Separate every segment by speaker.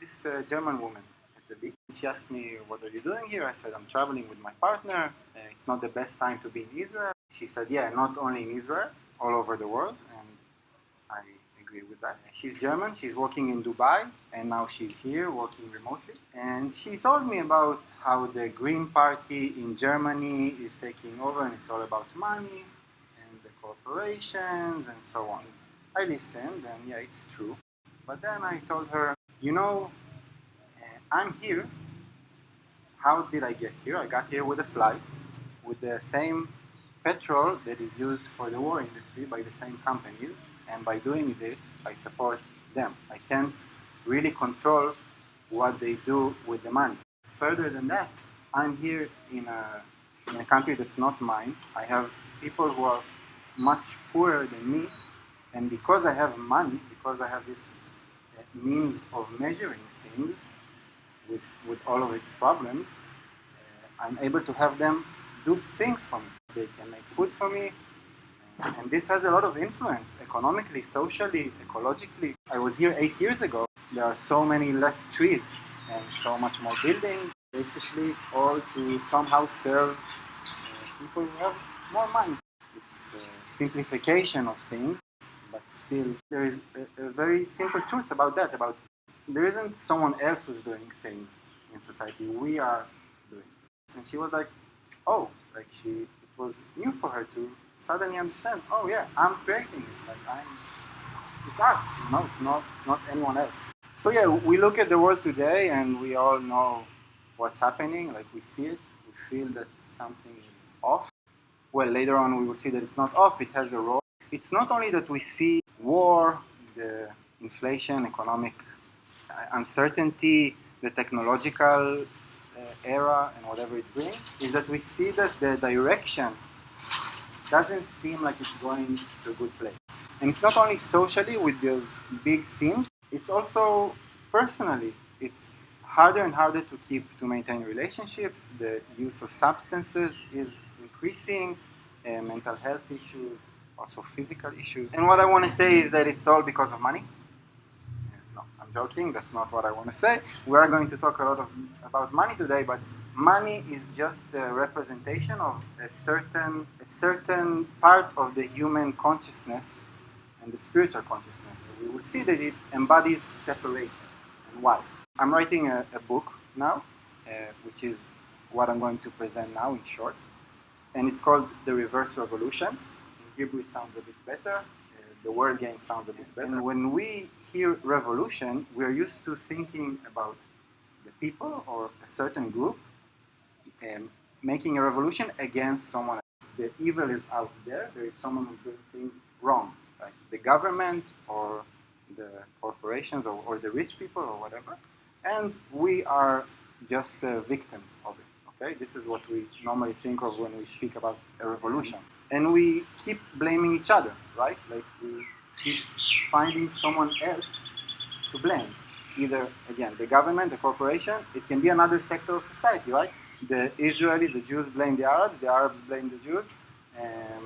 Speaker 1: this German woman at the beach. She asked me, "What are you doing here?" I said, "I'm traveling with my partner. It's not the best time to be in Israel." She said, "Yeah, not only in Israel, all over the world." And I agree with that. She's German. She's working in Dubai, and now she's here working remotely. And she told me about how the Green Party in Germany is taking over, and it's all about money and the corporations and so on. I listened, and yeah, it's true. But then I told her, I'm here. How did I get here? I got here with a flight, with the same petrol that is used for the war industry by the same companies. And by doing this, I support them. I can't really control what they do with the money. Further than that, I'm here in a country that's not mine. I have people who are much poorer than me. And because I have money, because I have this means of measuring things with all of its problems, I'm able to have them do things for me. They can make food for me, and this has a lot of influence economically, socially, ecologically. I was here 8 years ago. There are so many less trees and so much more buildings. Basically, it's all to somehow serve people who have more money. It's a simplification of things, but still there is a very simple truth about that, about there isn't someone else who's doing things in society. We are doing things. And she was like, oh, like it was new for her to suddenly understand, oh yeah, I'm creating it. Like it's us, it's not anyone else. So yeah, we look at the world today and we all know what's happening, like we see it, we feel that something is off. Well, later on we will see that it's not off, it has a role. It's not only that we see war, the inflation, economic uncertainty, the technological era and whatever it brings, is that we see that the direction doesn't seem like it's going to a good place. And it's not only socially with those big themes, it's also personally. It's harder and harder to maintain relationships. The use of substances is increasing, mental health issues, also physical issues. And what I want to say is that it's all because of money. No, I'm joking. That's not what I want to say. We are going to talk a lot about money today, but money is just a representation of a certain part of the human consciousness and the spiritual consciousness. We will see that it embodies separation. And why? I'm writing a book now, which is what I'm going to present now in short. And it's called The Reverse Revolution. In Hebrew it sounds a bit better. The word game sounds a bit better. And when we hear revolution, we're used to thinking about the people or a certain group making a revolution against someone else. The evil is out there. There is someone who's doing things wrong, like the government or the corporations or the rich people or whatever. And we are just victims of it. Okay, this is what we normally think of when we speak about a revolution. And we keep blaming each other, right? Like we keep finding someone else to blame. Either, again, the government, the corporation, it can be another sector of society, right? The Israelis, the Jews blame the Arabs blame the Jews, and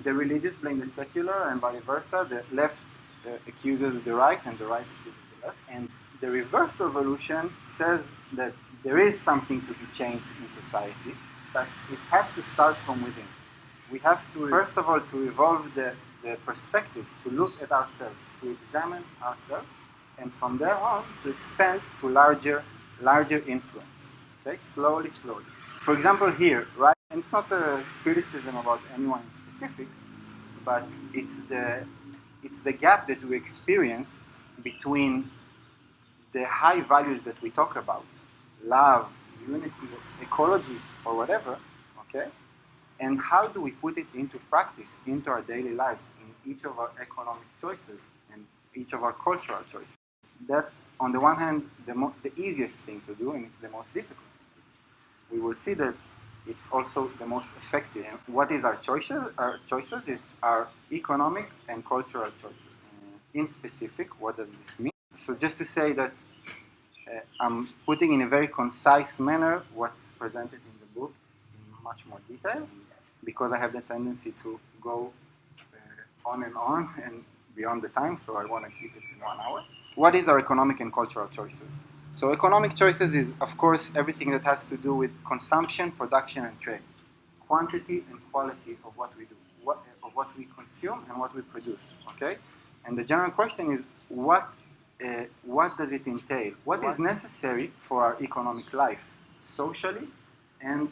Speaker 1: the religious blame the secular, and vice versa. The left accuses the right, and the right accuses the left. And the reverse revolution says that there is something to be changed in society, but it has to start from within. We have to, first of all, to evolve the perspective, to look at ourselves, to examine ourselves, and from there on, to expand to larger influence. Okay, slowly. For example, here, right? And it's not a criticism about anyone in specific, but it's the gap that we experience between the high values that we talk about, love, unity, ecology, or whatever, okay? And how do we put it into practice, into our daily lives, in each of our economic choices and each of our cultural choices? That's, on the one hand, the easiest thing to do, and it's the most difficult. We will see that it's also the most effective. What is our choices? It's our economic and cultural choices. In specific, what does this mean? So just to say that I'm putting in a very concise manner what's presented in the book in much more detail, because I have the tendency to go on and beyond the time, so I want to keep it in 1 hour. What is our economic and cultural choices? So economic choices is, of course, everything that has to do with consumption, production, and trade. Quantity and quality of what we do, of what we consume and what we produce, okay? And the general question is, what does it entail? What is necessary for our economic life, socially and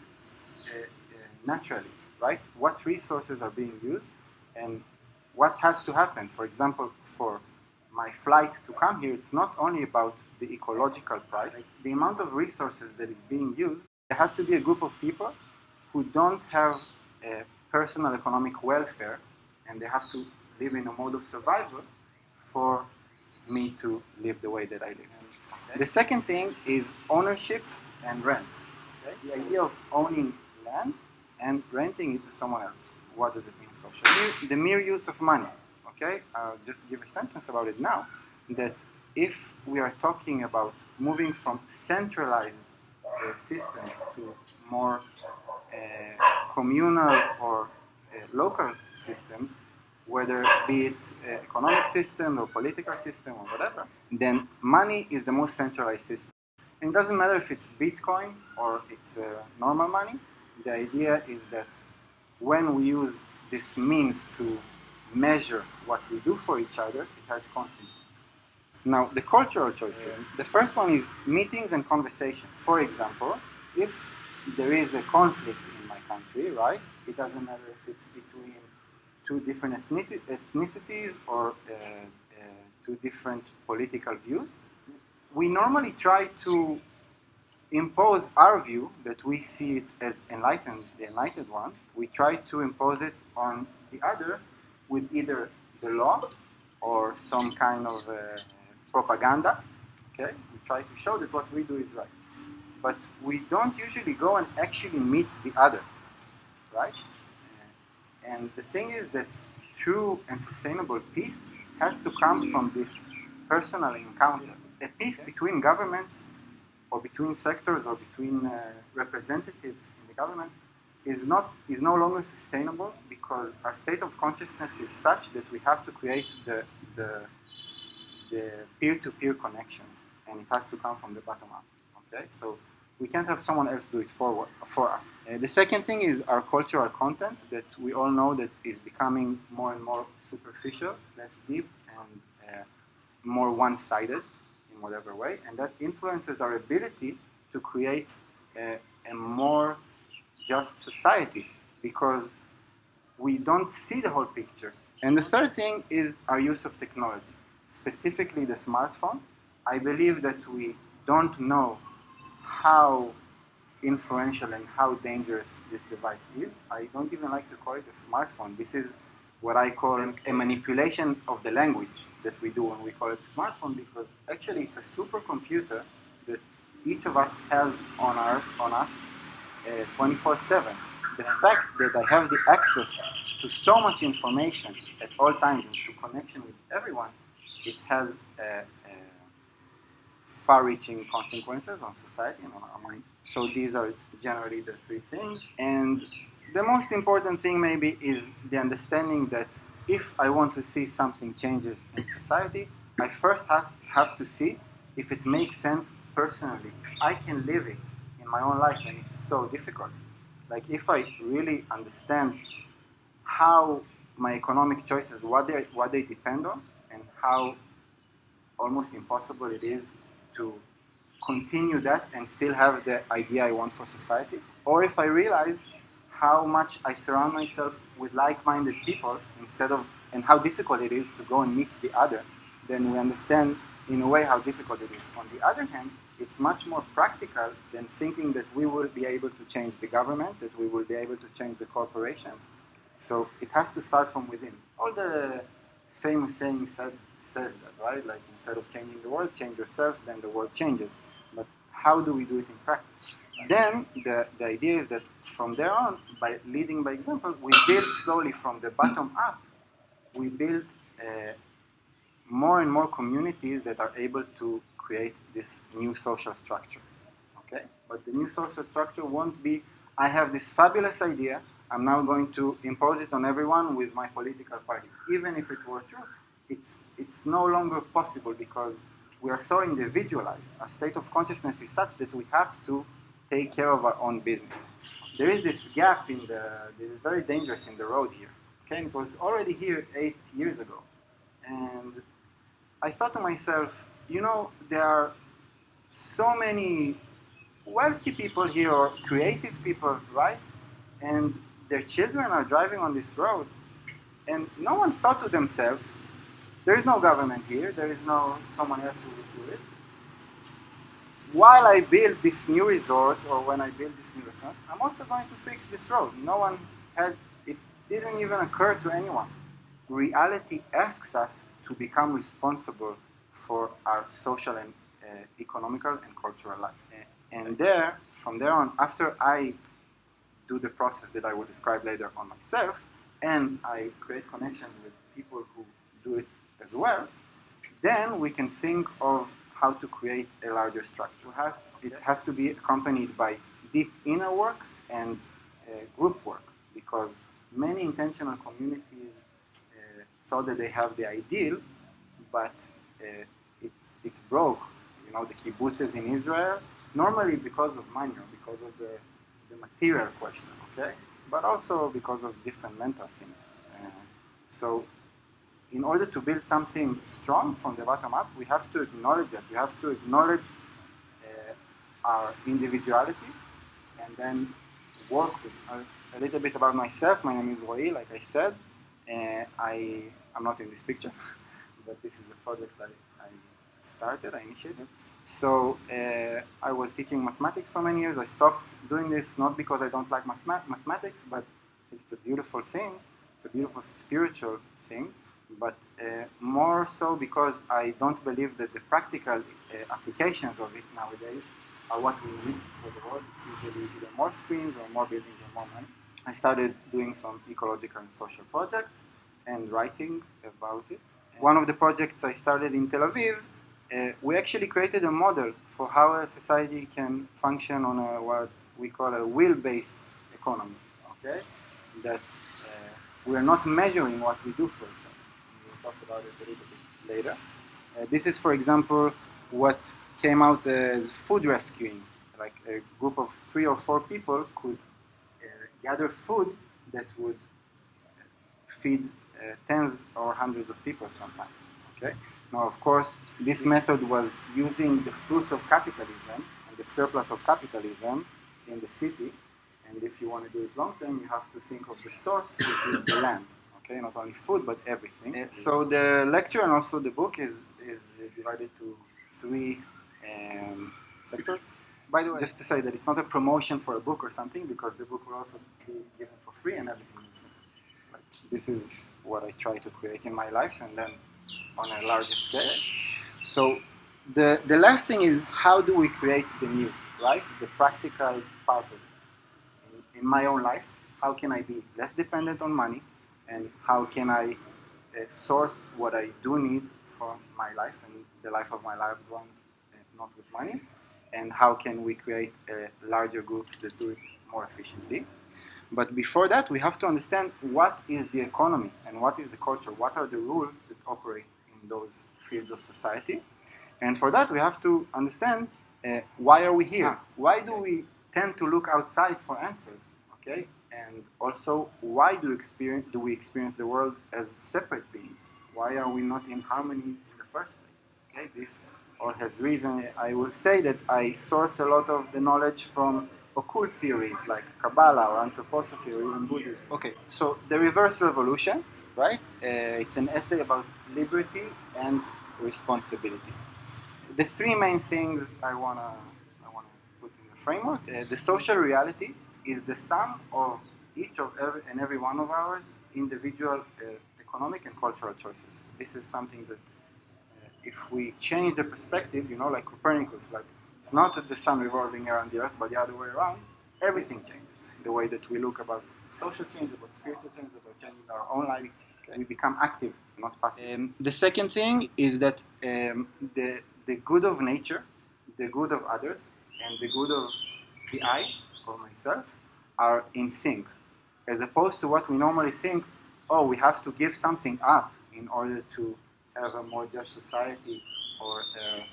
Speaker 1: naturally, right? What resources are being used and what has to happen? For example, for my flight to come here, it's not only about the ecological price, the amount of resources that is being used. There has to be a group of people who don't have personal economic welfare and they have to live in a mode of survival for me to live the way that I live. Okay. The second thing is ownership and rent. Okay. The idea of owning land and renting it to someone else. What does it mean socially? The mere use of money. Okay, I'll just give a sentence about it now. That if we are talking about moving from centralized systems to more communal or local systems, whether be it economic system or political system or whatever, then money is the most centralized system. And it doesn't matter if it's Bitcoin or it's normal money. The idea is that when we use this means to measure what we do for each other, it has consequences. Now, the cultural choices. The first one is meetings and conversations. For example, if there is a conflict in my country, right, it doesn't matter if it's between two different ethnicities or two different political views, we normally try to impose our view that we see it as enlightened, the enlightened one. We try to impose it on the other with either the law or some kind of propaganda. Okay, we try to show that what we do is right, but we don't usually go and actually meet the other, right? And the thing is that true and sustainable peace has to come from this personal encounter. A peace between governments or between sectors or between representatives in the government is no longer sustainable because our state of consciousness is such that we have to create the peer-to-peer connections, and it has to come from the bottom up. Okay, so we can't have someone else do it for us. The second thing is our cultural content that we all know that is becoming more and more superficial, less deep, and more one-sided in whatever way, and that influences our ability to create a more just society because we don't see the whole picture. And the third thing is our use of technology, specifically the smartphone. I believe that we don't know how influential and how dangerous this device is. I don't even like to call it a smartphone. This is what I call a manipulation of the language that we do when we call it a smartphone, because actually it's a supercomputer that each of us has on us 24/7. The fact that I have the access to so much information at all times and to connection with everyone, it has far-reaching consequences on society and on our mind. So these are generally the three things. And the most important thing maybe is the understanding that if I want to see something changes in society, I first have to see if it makes sense personally. If I can live it in my own life, and it's so difficult. Like if I really understand how my economic choices, what they depend on, and how almost impossible it is to continue that and still have the idea I want for society. Or if I realize how much I surround myself with like-minded people and how difficult it is to go and meet the other, then we understand in a way how difficult it is. On the other hand, it's much more practical than thinking that we will be able to change the government, that we will be able to change the corporations. So it has to start from within. All the famous saying says that, right? Like instead of changing the world, change yourself, then the world changes. But how do we do it in practice? Then the idea is that from there on, by leading by example, we build slowly from the bottom up. We build more and more communities that are able to create this new social structure. Okay? But the new social structure won't be, I have this fabulous idea, I'm now going to impose it on everyone with my political party. Even if it were true, it's no longer possible because we are so individualized. Our state of consciousness is such that we have to take care of our own business. There is this gap that is very dangerous in the road here. Okay, and it was already here 8 years ago. And I thought to myself, there are so many wealthy people here or creative people, right? And their children are driving on this road. And no one thought to themselves, there is no government here, there is no someone else who will do it. While I build this new resort, or when I build this new restaurant, I'm also going to fix this road. It didn't even occur to anyone. Reality asks us to become responsible for our social and economical and cultural life. And from there on, after I do the process that I will describe later on myself, and I create connections with people who do it as well, then we can think of how to create a larger structure. It has to be accompanied by deep inner work and group work, because many intentional communities thought that they have the ideal, but it broke. The kibbutzes in Israel, normally because of money or because of the material question, okay? But also because of different mental things. So in order to build something strong from the bottom up, we have to acknowledge it. We have to acknowledge our individuality and then work with it. A little bit about myself. My name is Roy, like I said. I'm not in this picture, but this is a project I initiated. So I was teaching mathematics for many years. I stopped doing this not because I don't like mathematics, but I think it's a beautiful thing. It's a beautiful spiritual thing, but more so because I don't believe that the practical applications of it nowadays are what we need for the world. It's usually either more screens or more buildings or more money. I started doing some ecological and social projects and writing about it. One of the projects I started in Tel Aviv, we actually created a model for how a society can function on what we call a will-based economy, okay? That we're not measuring what we do for each other. We'll talk about it a little bit later. This is, for example, what came out as food rescuing. Like a group of 3 or 4 people could gather food that would feed tens or hundreds of people sometimes. Okay? Now, of course, this method was using the fruits of capitalism and the surplus of capitalism in the city. And if you want to do it long term, you have to think of the source, which is the land. Okay, not only food, but everything. So the lecture and also the book is divided to 3 sectors. By the way, just to say that it's not a promotion for a book or something, because the book will also be given for free and everything is like, this is what I try to create in my life, and then on a larger scale. So the last thing is, how do we create the new, right? The practical part of it. In my own life, how can I be less dependent on money, and how can I source what I do need for my life and the life of my loved ones, not with money, and how can we create larger groups that do it more efficiently. But before that, we have to understand what is the economy and what is the culture, what are the rules that operate in those fields of society. And for that, we have to understand why are we here? Why do we tend to look outside for answers? Okay, and also why do we experience the world as separate beings? Why are we not in harmony in the first place? Okay, this all has reasons. I will say that I source a lot of the knowledge from occult theories like Kabbalah or Anthroposophy or even Buddhism. Okay, so the reverse revolution, right? It's an essay about liberty and responsibility. The 3 main things I wanna put in the framework. The social reality is the sum of each of every one of ours individual economic and cultural choices. This is something that if we change the perspective, like Copernicus, like it's not the sun revolving around the earth, but the other way around, everything changes. The way that we look about social change, about spiritual change, about changing our own lives, we become active, not passive. The second thing is that the good of nature, the good of others, and the good of the I, or myself, are in sync. As opposed to what we normally think, we have to give something up in order to have a more just society or a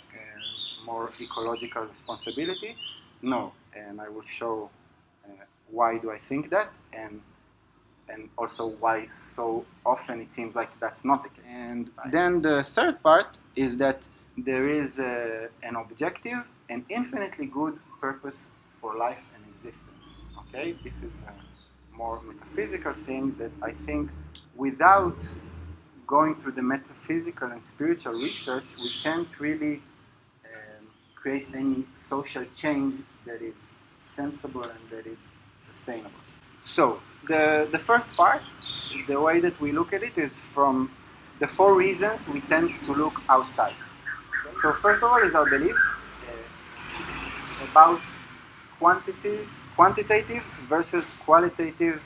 Speaker 1: more ecological responsibility? No, and I will show why do I think that, and also why so often it seems like that's not the case. And then the third part is that there is an objective and infinitely good purpose for life and existence. Okay, this is a more metaphysical thing that I think without going through the metaphysical and spiritual research, we can't really create any social change that is sensible and that is sustainable. So, the first part, the way that we look at it is from the 4 reasons we tend to look outside. So, first of all is our belief about quantitative versus qualitative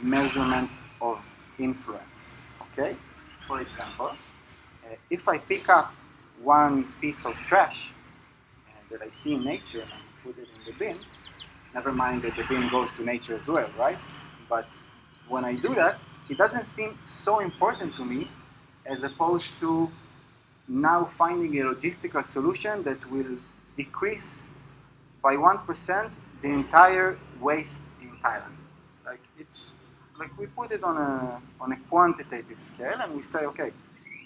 Speaker 1: measurement of influence. Okay? For example, if I pick up one piece of trash that I see in nature and I put it in the bin, never mind that the bin goes to nature as well, right? But when I do that, it doesn't seem so important to me as opposed to now finding a logistical solution that will decrease by 1% the entire waste in Thailand. Like it's like we put it on a quantitative scale and we say, okay,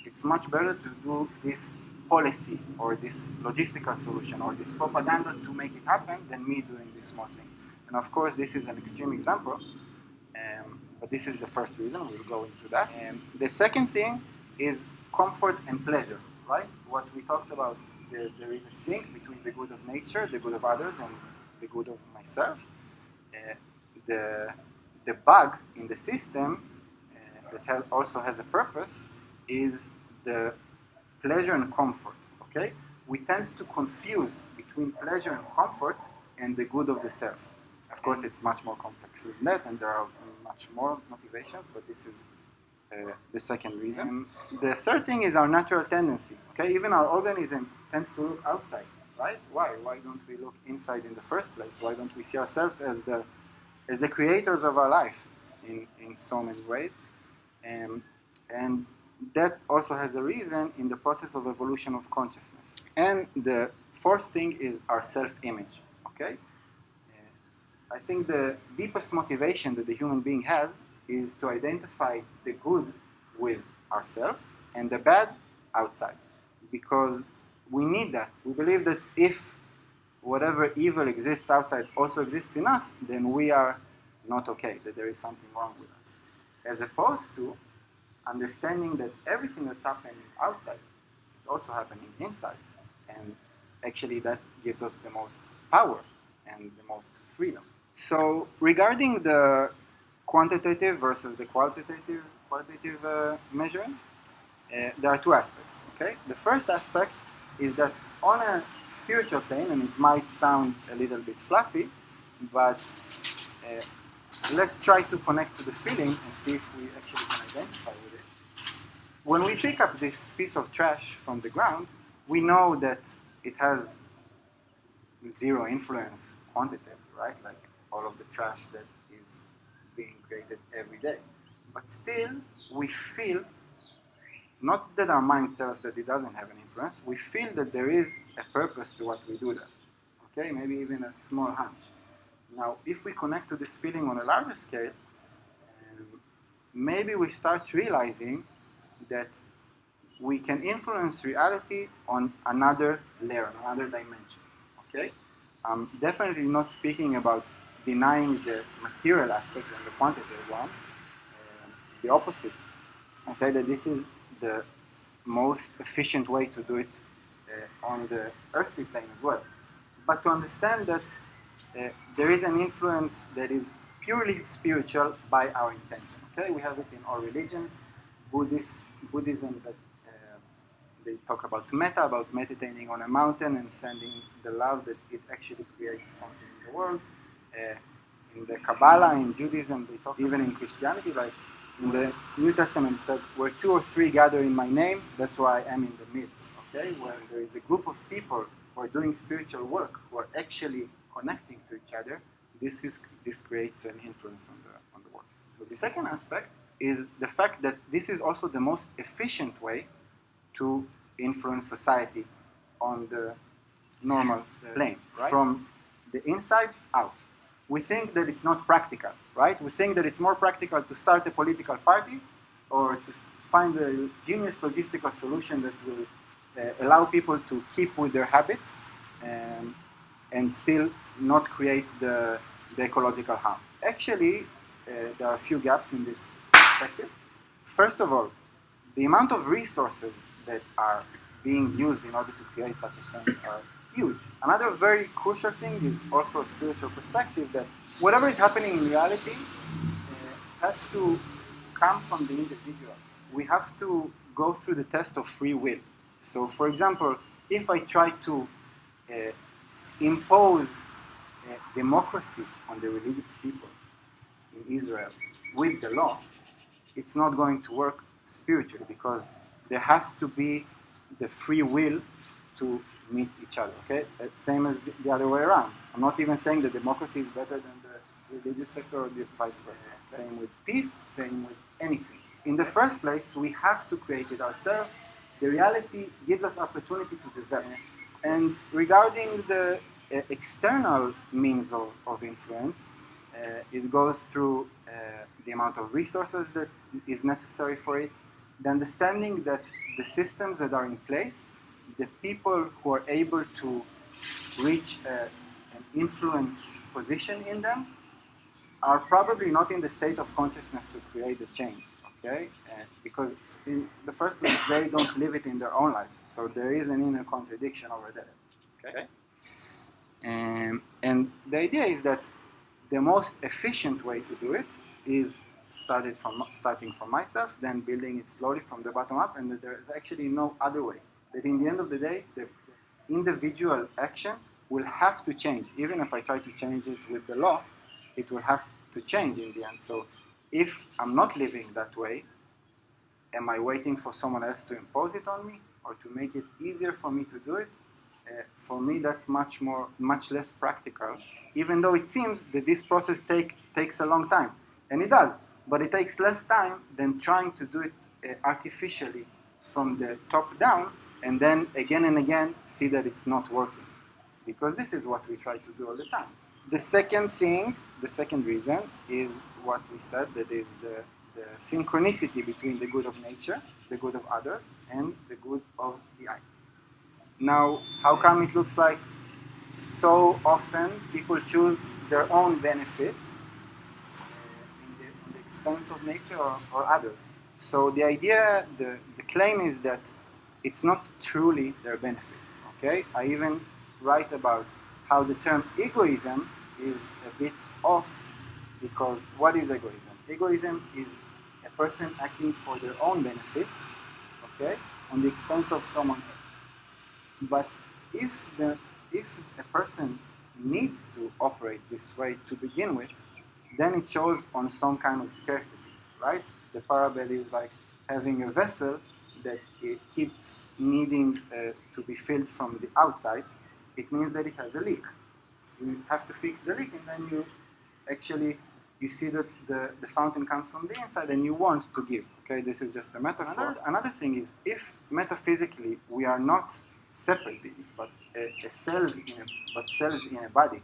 Speaker 1: it's much better to do this policy or this logistical solution or this propaganda to make it happen than me doing these small things. And of course, this is an extreme example, but this is the first reason. We'll go into that. The second thing is comfort and pleasure, right? What we talked about, there is a sync between the good of nature, the good of others, and the good of myself. The bug in the system that also has a purpose is the pleasure and comfort, okay? We tend to confuse between pleasure and comfort and the good of the self. Of course, it's much more complex than that, and there are much more motivations, but this is the second reason. The third thing is our natural tendency, okay? Even our organism tends to look outside, right? Why? Why don't we look inside in the first place? Why don't we see ourselves as the creators of our life in so many ways? And that also has a reason in the process of evolution of consciousness. And the fourth thing is our self-image, okay? I think the deepest motivation that the human being has is to identify the good with ourselves and the bad outside. Because we need that. We believe that if whatever evil exists outside also exists in us, then we are not okay, that there is something wrong with us. As opposed to understanding that everything that's happening outside is also happening inside. And actually that gives us the most power and the most freedom. So regarding the quantitative versus the qualitative measuring, there are 2 aspects, okay? The first aspect is that on a spiritual plane, and it might sound a little bit fluffy, but let's try to connect to the feeling and see if we actually can identify with it. When we pick up this piece of trash from the ground, we know that it has 0 influence quantitative, right? Like all of the trash that is being created every day. But still, we feel, not that our mind tells us that it doesn't have an influence, we feel that there is a purpose to what we do there. Okay, maybe even a small hunch. Now, if we connect to this feeling on a larger scale, maybe we start realizing that we can influence reality on another layer, another dimension. Okay? I'm definitely not speaking about denying the material aspect and the quantitative one. The opposite. I say that this is the most efficient way to do it on the earthly plane as well. But to understand that there is an influence that is purely spiritual by our intention. Okay, we have it in all religions. Buddhism that they talk about metta, about meditating on a mountain and sending the love that it actually creates something in the world. In the Kabbalah, in Judaism, they talk, even in Christianity, like in the New Testament, it said, where 2 or 3 gather in my name, that's where I am in the midst. Okay, where there is a group of people who are doing spiritual work, who are actually connecting to each other, this creates an influence on the world. So the second aspect is the fact that this is also the most efficient way to influence society on the normal plane,
Speaker 2: right?
Speaker 1: From the inside out. We think that it's not practical, right? We think that it's more practical to start a political party or to find a genius logistical solution that will allow people to keep with their habits and still not create the ecological harm. Actually, there are a few gaps in this perspective. First of all, the amount of resources that are being used in order to create such a change are huge. Another very crucial thing is also a spiritual perspective that whatever is happening in reality has to come from the individual. We have to go through the test of free will. So, for example, if I try to impose democracy on the religious people in Israel with the law, it's not going to work spiritually because there has to be the free will to meet each other, okay? Same as the other way around. I'm not even saying that democracy is better than the religious sector or the vice versa. Same with peace, same with anything. In the first place, we have to create it ourselves. The reality gives us opportunity to develop. And regarding the external means of influence, it goes through the amount of resources that is necessary for it, the understanding that the systems that are in place, the people who are able to reach an influence position in them are probably not in the state of consciousness to create the change, okay? Because in the first place, they don't live it in their own lives. So there is an inner contradiction over there, okay? And the idea is that the most efficient way to do it is starting from myself, then building it slowly from the bottom up, and that there is actually no other way. That in the end of the day, the individual action will have to change. Even if I try to change it with the law, it will have to change in the end. So if I'm not living that way, am I waiting for someone else to impose it on me or to make it easier for me to do it? For me, that's much less practical, even though it seems that this process takes a long time. And it does, but it takes less time than trying to do it artificially from the top down and then again and again see that it's not working. Because this is what we try to do all the time. The second reason is what we said, that is the synchronicity between the good of nature, the good of others, and the good of the eye. Now, how come it looks like so often people choose their own benefit in the expense of nature or others? So the idea, the claim is that it's not truly their benefit, okay? I even write about how the term egoism is a bit off, because what is egoism? Egoism is a person acting for their own benefit, okay, on the expense of someone else. But if a person needs to operate this way to begin with, then it shows on some kind of scarcity, right? The parable is like having a vessel that it keeps needing to be filled from the outside. It means that it has a leak. You have to fix the leak, and then you see that the fountain comes from the inside and you want to give. Okay, this is just a metaphor. Another thing is, if metaphysically we are not separate beings, but cells in a body,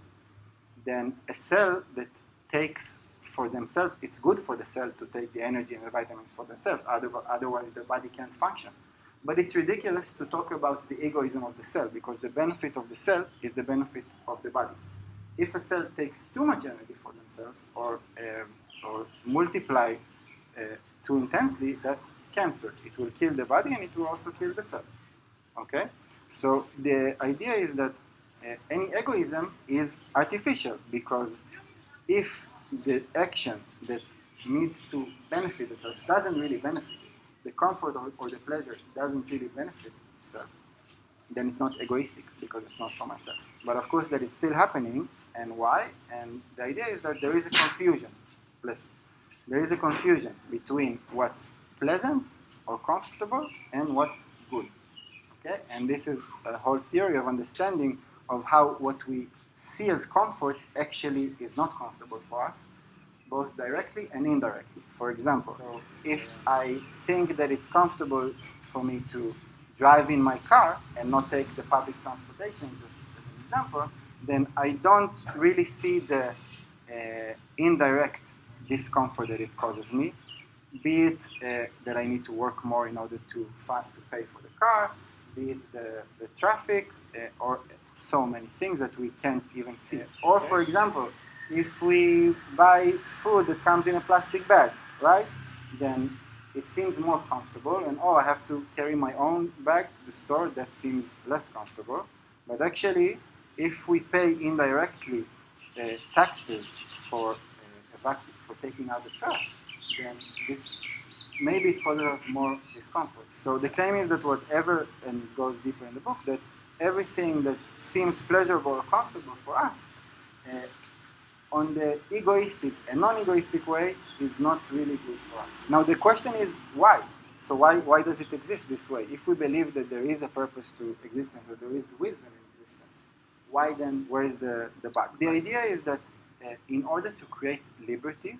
Speaker 1: then a cell that takes for themselves, it's good for the cell to take the energy and the vitamins for themselves, otherwise the body can't function. But it's ridiculous to talk about the egoism of the cell, because the benefit of the cell is the benefit of the body. If a cell takes too much energy for themselves or multiply too intensely, that's cancer. It will kill the body and it will also kill the cell. Okay? So the idea is that any egoism is artificial, because if the action that needs to benefit the self doesn't really benefit it, the comfort or the pleasure doesn't really benefit itself, then it's not egoistic, because it's not for myself. But of course that it's still happening, and why? And the idea is that there is a confusion. There is a confusion between what's pleasant or comfortable and what's good. Okay? And this is a whole theory of understanding of how what we see as comfort actually is not comfortable for us, both directly and indirectly. For example, if I think that it's comfortable for me to drive in my car and not take the public transportation, just as an example, then I don't really see the indirect discomfort that it causes me, be it that I need to work more in order to pay for the car, be it the traffic, or so many things that we can't even see. Or, for example, if we buy food that comes in a plastic bag, right? Then it seems more comfortable, and I have to carry my own bag to the store. That seems less comfortable. But actually, if we pay indirectly taxes for taking out the trash, then this maybe it causes us more discomfort. So the claim is that whatever, and it goes deeper in the book, that everything that seems pleasurable or comfortable for us, on the egoistic and non-egoistic way, is not really good for us. Now the question is why? So why does it exist this way? If we believe that there is a purpose to existence, that there is wisdom in existence, why then, where's the bug? The idea is that in order to create liberty,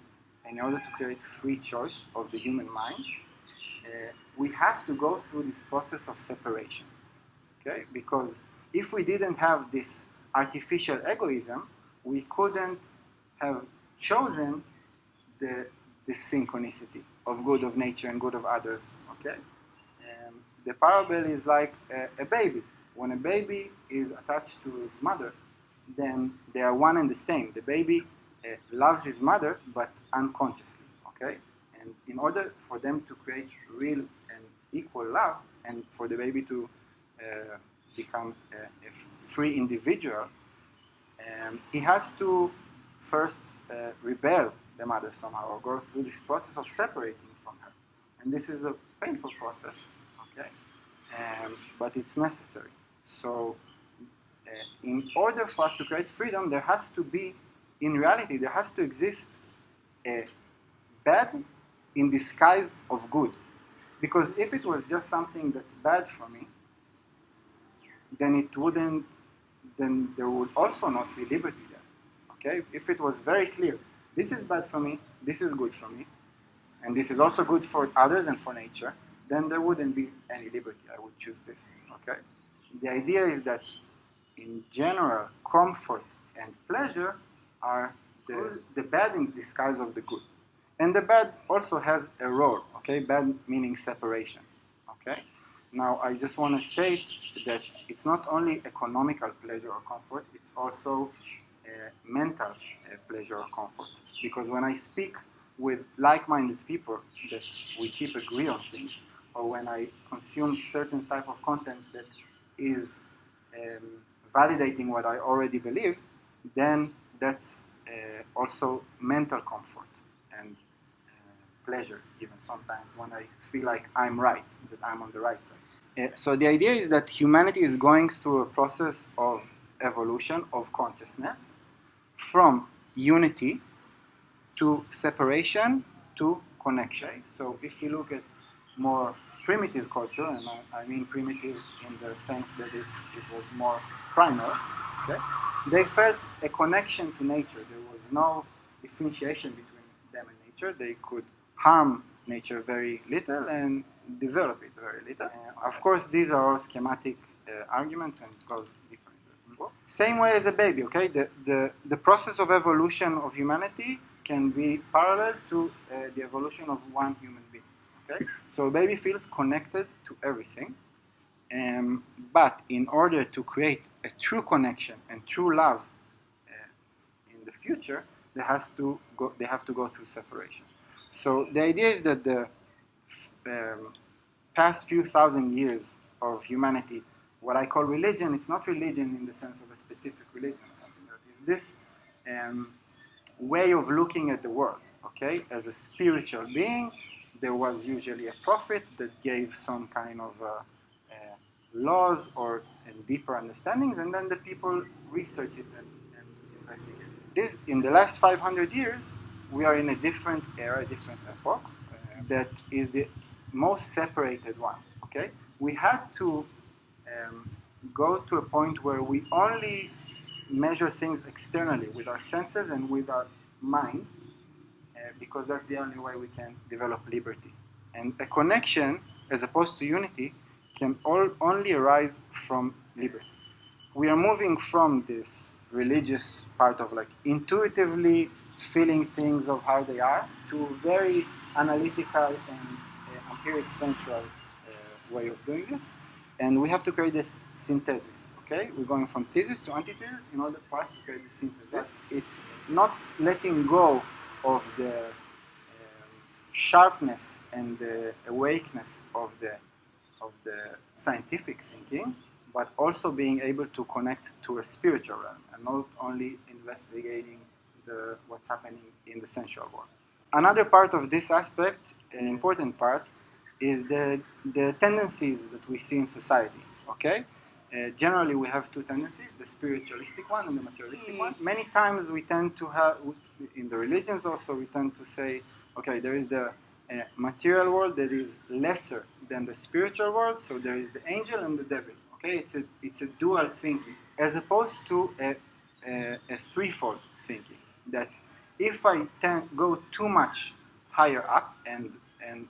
Speaker 1: in order to create free choice of the human mind, we have to go through this process of separation. Okay? Because if we didn't have this artificial egoism, we couldn't have chosen the synchronicity of good of nature and good of others. Okay? The parable is like a baby. When a baby is attached to his mother, then they are one and the same. The baby loves his mother, but unconsciously. Okay? And in order for them to create real and equal love, and for the baby to become a free individual, he has to first rebel the mother somehow, or go through this process of separating from her. And this is a painful process, okay? But it's necessary. So in order for us to create freedom, there has to be, in reality, there has to exist a bad in disguise of good. Because if it was just something that's bad for me, then there would also not be liberty there. Okay? If it was very clear, this is bad for me, this is good for me, and this is also good for others and for nature, then there wouldn't be any liberty. I would choose this. Okay? The idea is that in general, comfort and pleasure are the bad in disguise of the good. And the bad also has a role. Okay? Bad meaning separation. Okay? Now, I just want to state that it's not only economical pleasure or comfort, it's also mental pleasure or comfort. Because when I speak with like-minded people that we keep agree on things, or when I consume certain type of content that is validating what I already believe, then that's also mental comfort and pleasure, even sometimes when I feel like I'm right, that I'm on the right side. So the idea is that humanity is going through a process of evolution of consciousness from unity to separation to connection. So if you look at more primitive culture, and I mean primitive in the sense that it was more primal, okay? They felt a connection to nature. There was no differentiation between them and nature. They could harm nature very little and develop it very little. Of course, these are all schematic arguments, and it goes deeper into the book. Same way as a baby, okay? The process of evolution of humanity can be parallel to the evolution of one human being, okay? So a baby feels connected to everything, but in order to create a true connection and true love in the future, they have to go through separation. So the idea is that the past few thousand years of humanity, what I call religion, it's not religion in the sense of a specific religion or something like that. It's this way of looking at the world, okay? As a spiritual being, there was usually a prophet that gave some kind of laws or deeper understandings, and then the people research it and investigate it. This, in the last 500 years, we are in a different era, a different epoch, that is the most separated one, okay? We had to go to a point where we only measure things externally with our senses and with our mind, because that's the only way we can develop liberty. And a connection, as opposed to unity, can only arise from liberty. We are moving from this religious part of like intuitively feeling things of how they are to very analytical and empiric sensual way of doing this. And we have to create this synthesis, okay? We're going from thesis to antithesis in order for us to create this synthesis. It's not letting go of the sharpness and the awakeness of the scientific thinking, but also being able to connect to a spiritual realm and not only investigating what's happening in the sensual world. Another part of this aspect, an important part, is the tendencies that we see in society, okay? Generally we have two tendencies, the spiritualistic one and the materialistic one. Many times we tend to have, in the religions also, we tend to say, okay, there is the material world that is lesser than the spiritual world, so there is the angel and the devil, okay? It's a dual thinking, as opposed to a threefold thinking, that if I go too much higher up and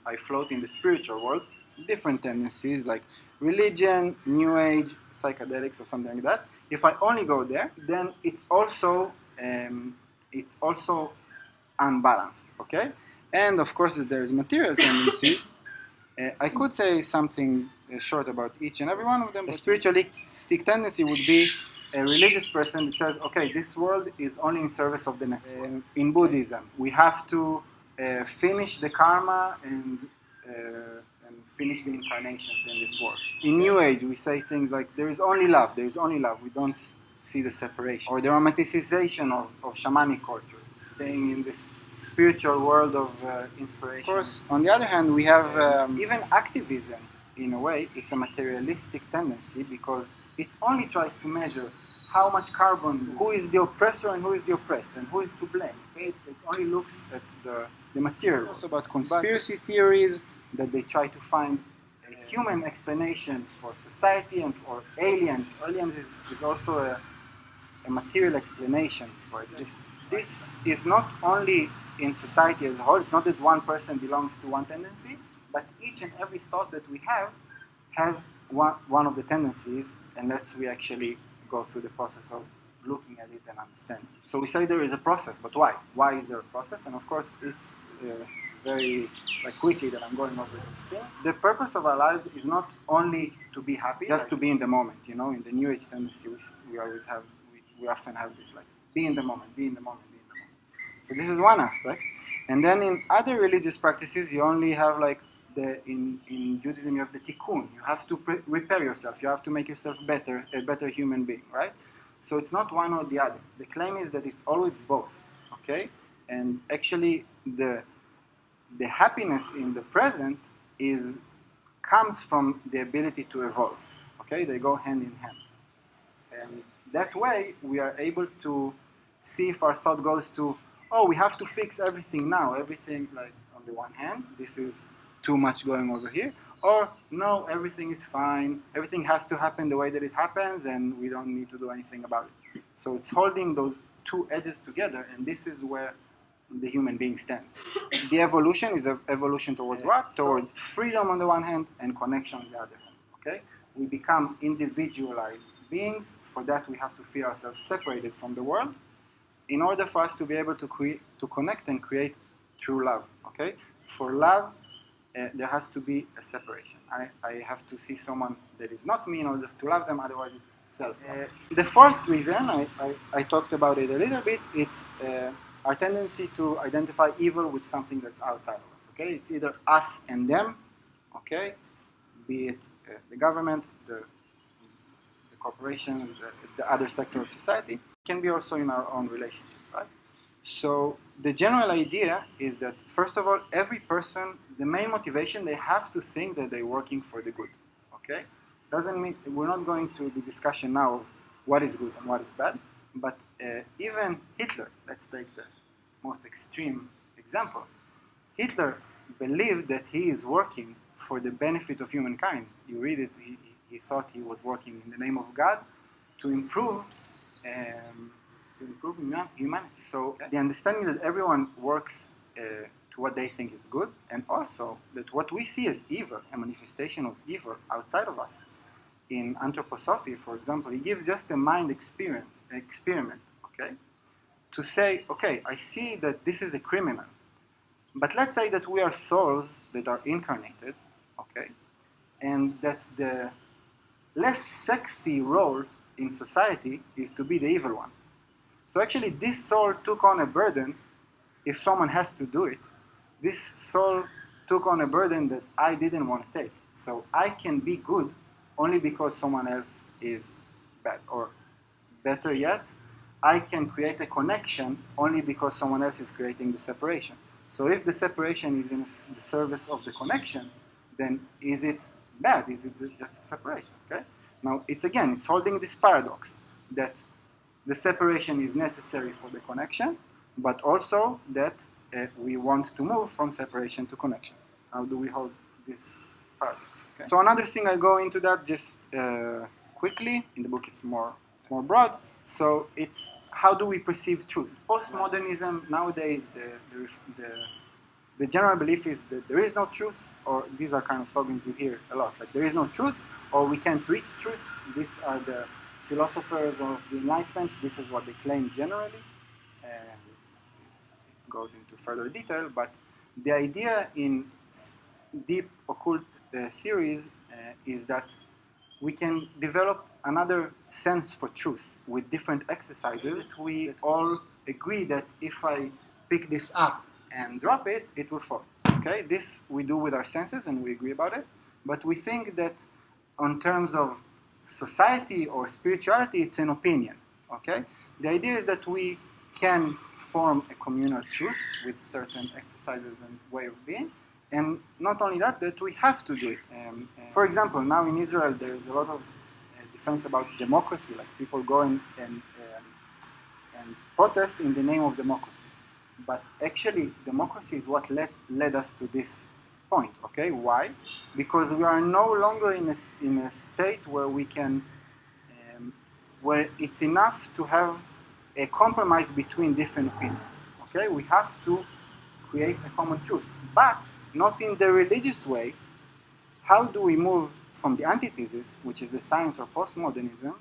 Speaker 1: I float in the spiritual world, different tendencies like religion, new age, psychedelics or something like that, if I only go there, then it's also unbalanced, okay? And of course there is material tendencies. I could say something short about each and every one of them. A spiritualistic tendency would be a religious person that says, okay, this world is only in service of the next world. In Buddhism, we have to finish the karma and finish the incarnations in this world. In New Age, we say things like, there is only love, there is only love. We don't see the separation. Or the romanticization of shamanic cultures, staying in this spiritual world of inspiration. Of course, on the other hand, we have even activism, in a way, it's a materialistic tendency because it only tries to measure how much carbon, who is the oppressor and who is the oppressed, and who is to blame. Okay? It only looks at the material. It's also about conspiracy theories, that they try to find a human explanation for society and for aliens. Aliens is also a material explanation for existence. This is not only in society as a whole, it's not that one person belongs to one tendency, but each and every thought that we have has one of the tendencies, unless we actually go through the process of looking at it and understanding. So we say there is a process, but why? Why is there a process? And of course, it's very quickly that I'm going over those things. The purpose of our lives is not only to be happy, just to be in the moment. You know, in the New Age tendency, we often have this be in the moment, be in the moment, be in the moment. So this is one aspect. And then in other religious practices, you only have in Judaism, you have the tikkun. You have to repair yourself. You have to make yourself better, a better human being, right? So it's not one or the other. The claim is that it's always both, okay? And actually, the happiness in the present comes from the ability to evolve, okay? They go hand in hand. And that way, we are able to see if our thought goes to, oh, we have to fix everything now. Everything, on the one hand, this is too much going over here, or no, everything is fine, everything has to happen the way that it happens and we don't need to do anything about it. So it's holding those two edges together, and this is where the human being stands. The evolution is an evolution towards what? Towards freedom on the one hand and connection on the other hand, okay? We become individualized beings. For that we have to feel ourselves separated from the world in order for us to be able to connect and create true love, okay? For love, there has to be a separation. I have to see someone that is not me in order to love them, otherwise it's self-love. The fourth reason, I talked about it a little bit, it's our tendency to identify evil with something that's outside of us, okay? It's either us and them, okay? Be it the government, the corporations, the other sector of society. It can be also in our own relationship, right? So the general idea is that, first of all, every person, the main motivation, they have to think that they're working for the good, okay? Doesn't mean, we're not going to the discussion now of what is good and what is bad, but even Hitler, let's take the most extreme example. Hitler believed that he is working for the benefit of humankind. You read it, he thought he was working in the name of God to improve humanity. So the understanding that everyone works to to what they think is good, and also that what we see as evil, a manifestation of evil outside of us. In anthroposophy, for example, he gives just a mind experiment, okay, to say, okay, I see that this is a criminal, but let's say that we are souls that are incarnated, okay, and that the less sexy role in society is to be the evil one. So actually, this soul took on a burden. If someone has to do it, this soul took on a burden that I didn't want to take. So I can be good only because someone else is bad. Or better yet, I can create a connection only because someone else is creating the separation. So if the separation is in the service of the connection, then is it bad? Is it just a separation? Okay. Now it's holding this paradox that the separation is necessary for the connection, but also that we want to move from separation to connection. How do we hold this paradox? Okay. So another thing, I go into that just quickly. In the book, it's more broad. So it's how do we perceive truth? Postmodernism nowadays, the general belief is that there is no truth, or these are kind of slogans you hear a lot, like there is no truth, or we can't reach truth. These are the philosophers of the Enlightenment. This is what they claim generally. It goes into further detail, but the idea in deep occult theories is that we can develop another sense for truth with different exercises. We all agree that if I pick this up and drop it, it will fall. Okay, this we do with our senses and we agree about it, but we think that on terms of society or spirituality, it's an opinion. Okay, the idea is that we can form a communal truth with certain exercises and way of being, and not only that, that we have to do it. For example, now in Israel, there is a lot of defense about democracy, like people go and protest in the name of democracy. But actually, democracy is what led us to this point. Okay, why? Because we are no longer in a state where we can, where it's enough to have a compromise between different opinions. Okay, we have to create a common truth, but not in the religious way. How do we move from the antithesis, which is the science or postmodernism,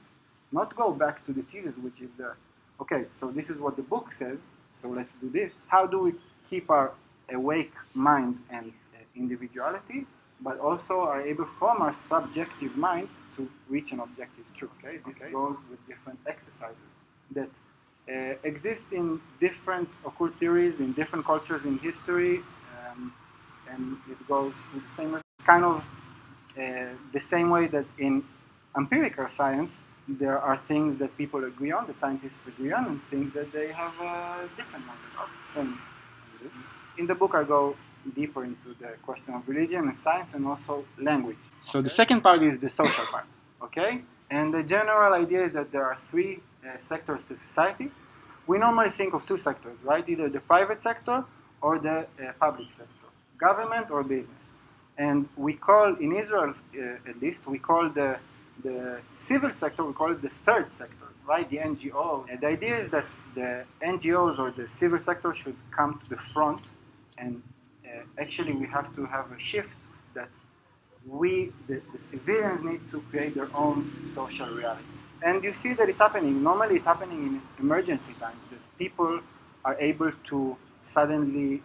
Speaker 1: not go back to the thesis, which is the, okay, so this is what the book says, so let's do this. How do we keep our awake mind and individuality, but also are able from our subjective mind to reach an objective truth? Okay, this goes with different exercises that exist in different occult theories, in different cultures in history, and it goes to the same. It's kind of the same way that in empirical science, there are things that people agree on, that scientists agree on, and things that they have different knowledge of. Same with this. In the book, I go deeper into the question of religion and science and also language. So the second part is the social part, okay? And the general idea is that there are three sectors to society. We normally think of two sectors, right? Either the private sector or the public sector, government or business. And we call, in Israel at least, we call the civil sector, we call it the third sectors, right? The NGOs. And the idea is that the NGOs or the civil sector should come to the front, and actually we have to have a shift that the civilians need to create their own social reality. And you see that it's happening. Normally it's happening in emergency times, that people are able to suddenly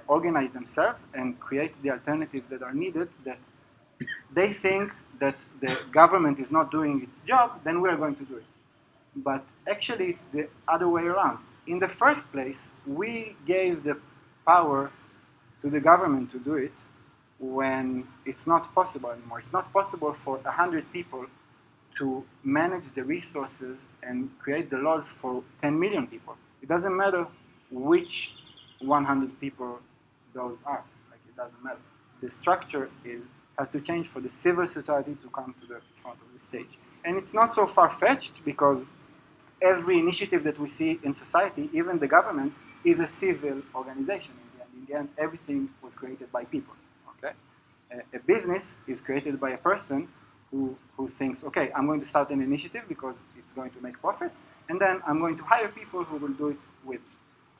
Speaker 1: organize themselves and create the alternatives that are needed, that they think that the government is not doing its job, then we are going to do it. But actually it's the other way around. In the first place, we gave the power to the government to do it when it's not possible anymore. It's not possible for 100 people to manage the resources and create the laws for 10 million people. It doesn't matter which 100 people those are. Like, it doesn't matter. The structure has to change for the civil society to come to the front of the stage. And it's not so far-fetched, because every initiative that we see in society, even the government, is a civil organization. In the end, everything was created by people. Okay? A business is created by a person who thinks, okay, I'm going to start an initiative because it's going to make profit, and then I'm going to hire people who will do it with.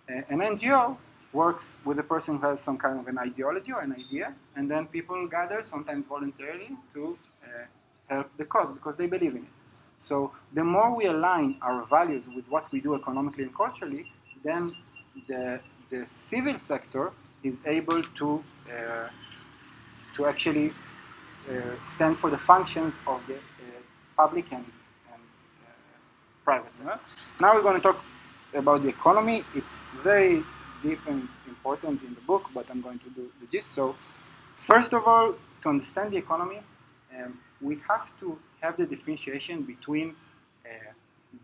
Speaker 1: An NGO works with a person who has some kind of an ideology or an idea, and then people gather, sometimes voluntarily, to help the cause because they believe in it. So the more we align our values with what we do economically and culturally, then the civil sector is able to actually stand for the functions of the public and private sector. Now we're going to talk about the economy. It's very deep and important in the book, but I'm going to do the gist. So first of all, to understand the economy, we have to have the differentiation between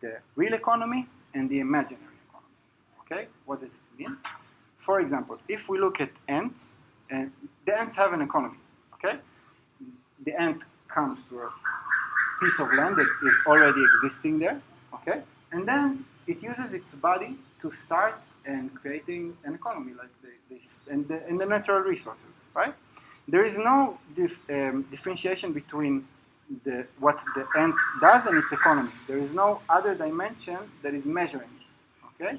Speaker 1: the real economy and the imaginary economy. Okay, what does it mean? For example, if we look at ants, the ants have an economy. Okay, the ant comes to a piece of land that is already existing there. Okay, and then it uses its body to start and creating an economy like this and the natural resources, right? There is no differentiation between what the ant does and its economy. There is no other dimension that is measuring it, okay?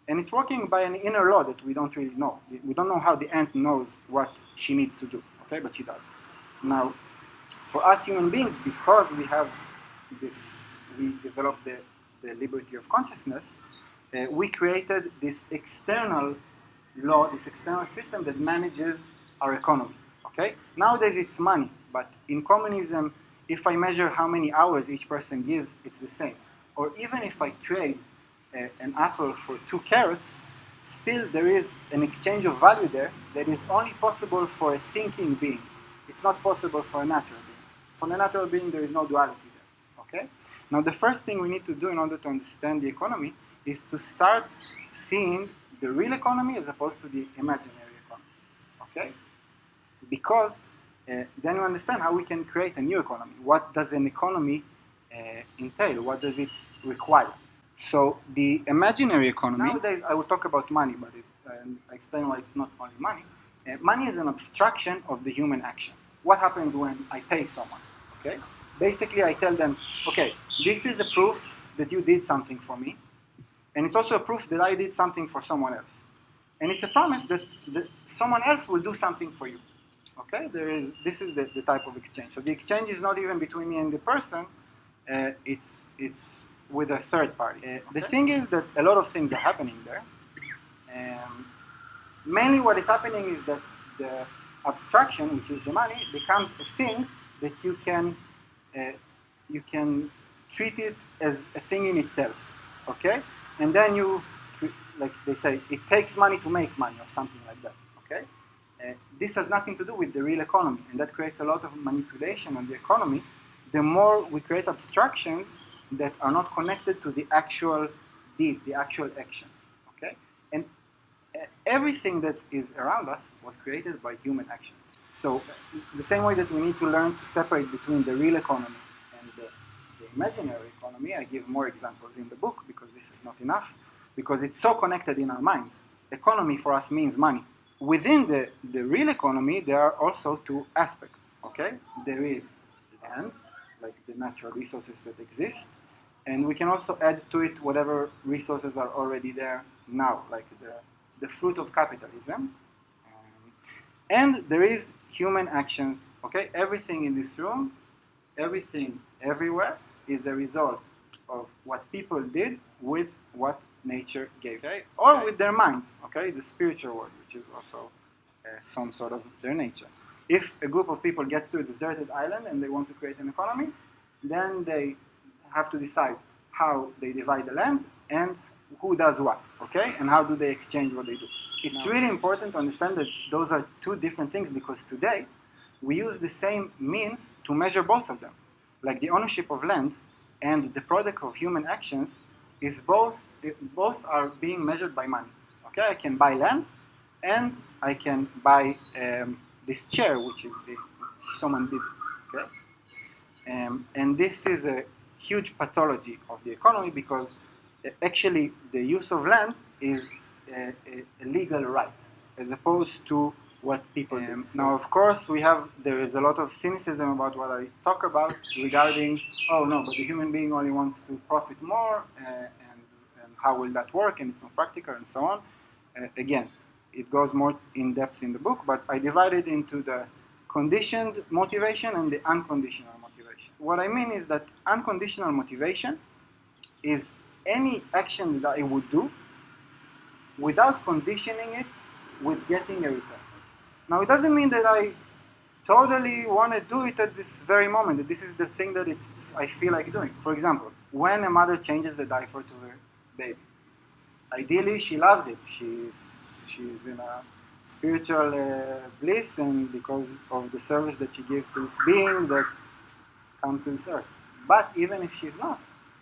Speaker 1: And it's working by an inner law that we don't really know. We don't know how the ant knows what she needs to do, okay? But she does. Now, for us human beings, because we have this, we developed the liberty of consciousness, we created this external law, this external system that manages our economy, okay? Nowadays it's money, but in communism, if I measure how many hours each person gives, it's the same. Or even if I trade an apple for 2 carrots, still there is an exchange of value there that is only possible for a thinking being. It's not possible for a natural being. For a natural being, there is no duality there, okay? Now, the first thing we need to do in order to understand the economy is to start seeing the real economy as opposed to the imaginary economy, okay? Because then you understand how we can create a new economy. What does an economy entail? What does it require? So the imaginary economy, nowadays I will talk about money, but I explain why it's not only money. Money is an abstraction of the human action. What happens when I pay someone, okay? Basically I tell them, okay, this is a proof that you did something for me, and it's also a proof that I did something for someone else. And it's a promise that someone else will do something for you. Okay, this is the type of exchange. So the exchange is not even between me and the person, it's with a third party. Okay. The thing is that a lot of things are happening there. Mainly what is happening is that the abstraction, which is the money, becomes a thing that you can treat it as a thing in itself, okay? And then you, like they say, it takes money to make money or something like that, okay? This has nothing to do with the real economy, and that creates a lot of manipulation on the economy. The more we create abstractions that are not connected to the actual deed, the actual action, okay? And everything that is around us was created by human actions. So the same way that we need to learn to separate between the real economy and the imaginary economy, I give more examples in the book because this is not enough, because it's so connected in our minds. Economy for us means money. Within the real economy, there are also 2 aspects, okay? There is land, like the natural resources that exist, and we can also add to it whatever resources are already there now, like the fruit of capitalism. And there is human actions, okay? Everything in this room, everything everywhere is a result of what people did with what nature gave, okay? Or with their minds, okay? The spiritual world, which is also some sort of their nature. If a group of people gets to a deserted island and they want to create an economy, then they have to decide how they divide the land and who does what, okay? And how do they exchange what they do. It's really important to understand that those are 2 different things, because today we use the same means to measure both of them. Like the ownership of land and the product of human actions is both are being measured by money. Okay, I can buy land and I can buy this chair, which is someone did. Okay, and this is a huge pathology of the economy, because actually the use of land is a legal right as opposed to what people do. Now, of course, there is a lot of cynicism about what I talk about regarding, oh no, but the human being only wants to profit more, and how will that work, and it's not practical, and so on. Again, it goes more in depth in the book, but I divide it into the conditioned motivation and the unconditional motivation. What I mean is that unconditional motivation is any action that I would do without conditioning it with getting a return. Now, it doesn't mean that I totally want to do it at this very moment, that this is the thing that I feel like doing. For example, when a mother changes the diaper to her baby, ideally she loves it. She's in a spiritual bliss, and because of the service that she gives to this being that comes to this earth. But even if she's not,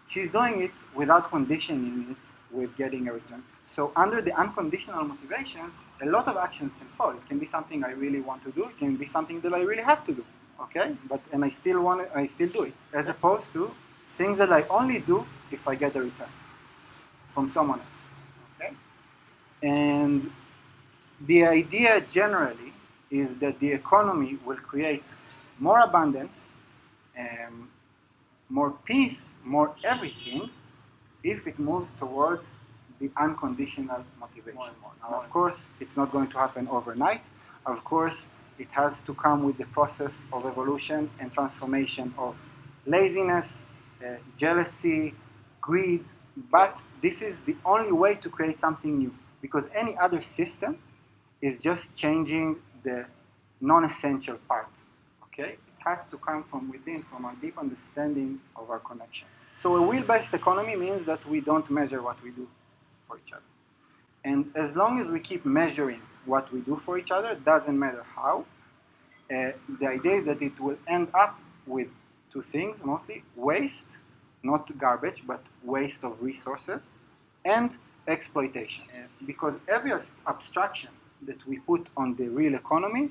Speaker 1: she's doing it without conditioning it with getting a return. So under the unconditional motivations, a lot of actions can fall. It can be something I really want to do. It can be something that I really have to do. Okay, and I still do it, as opposed to things that I only do if I get a return from someone else. Okay, and the idea generally is that the economy will create more abundance, more peace, more everything, if it moves towards the unconditional motivation. Now, of course, it's not going to happen overnight. Of course, it has to come with the process of evolution and transformation of laziness, jealousy, greed, but this is the only way to create something new, because any other system is just changing the non-essential part. Okay? It has to come from within, from our deep understanding of our connection. So a will-based economy means that we don't measure what we do for each other. And as long as we keep measuring what we do for each other, it doesn't matter how, the idea is that it will end up with two things mostly: waste, not garbage, but waste of resources, and exploitation. Because every abstraction that we put on the real economy